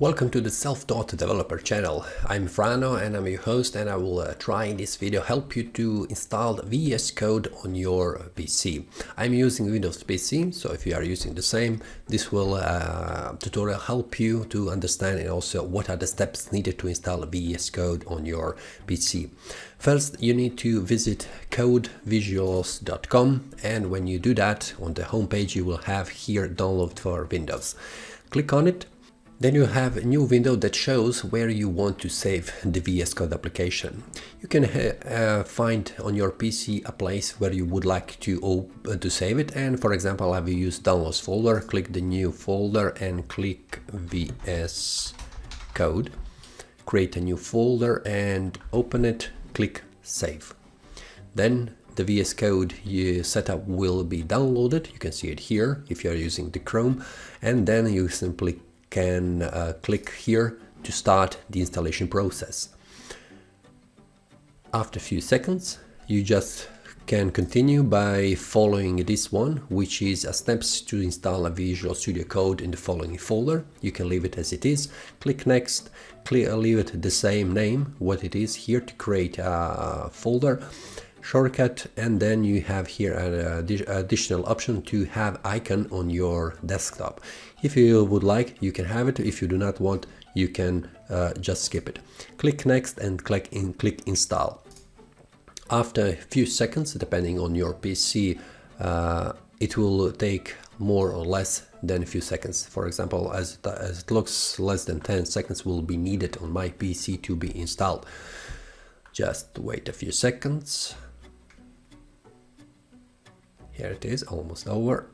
Welcome to the Self-Taught Developer channel. I'm Frano and I'm your host, and I will try in this video help you to install VS Code on your PC. I'm using Windows PC, so if you are using the same, this will tutorial help you to understand and also what are the steps needed to install VS Code on your PC. First, you need to visit codevisuals.com, and when you do that, on the home page you will have here download for Windows. Click on it. Then you have a new window that shows where you want to save the VS Code application. You can find on your PC a place where you would like to save it, and for example I will use downloads folder. Click the new folder and click VS Code. Create a new folder and open it, click save. Then the VS Code setup will be downloaded. You can see it here if you are using the Chrome, and then you simply can click here to start the installation process. After a few seconds, you just can continue by following this one, which is steps to install a Visual Studio Code in the following folder. You can leave it as it is, click next, leave it the same name, what it is here, to create a folder shortcut, and then you have here an additional option to have icon on your desktop. If you would like, you can have it. If you do not want, you can just skip it. Click next and click install. After a few seconds, depending on your PC, it will take more or less than a few seconds. For example, as it looks, less than 10 seconds will be needed on my PC to be installed. Just wait a few seconds. Here it is, almost over,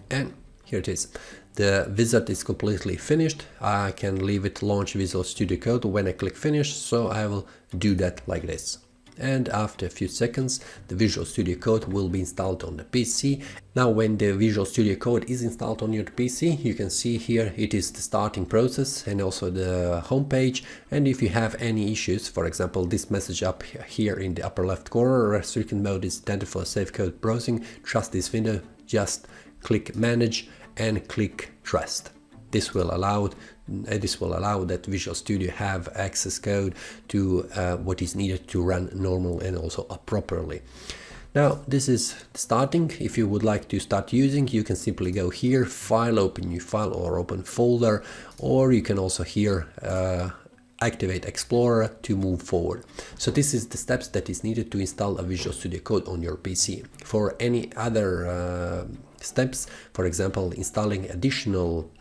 and here it is. The wizard is completely finished. I can leave it launch Visual Studio Code when I click finish, so I will do that like this. And after a few seconds, the Visual Studio Code will be installed on the PC. Now when the Visual Studio Code is installed on your PC, you can see here it is the starting process and also the home page. And if you have any issues, for example this message up here in the upper left corner, restricted mode is intended for safe code browsing, trust this window, just click manage and click trust. This will allow that Visual Studio have access code to what is needed to run normal and also properly. Now this is starting. If you would like to start using, you can simply go here, file, open new file or open folder, or you can also here activate Explorer to move forward. So this is the steps that is needed to install a Visual Studio Code on your PC. For any other steps, for example installing additional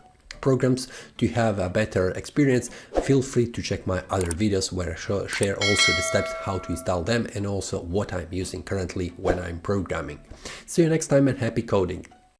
programs to have a better experience, feel free to check my other videos where I share also the steps how to install them and also what I'm using currently when I'm programming. See you next time and happy coding!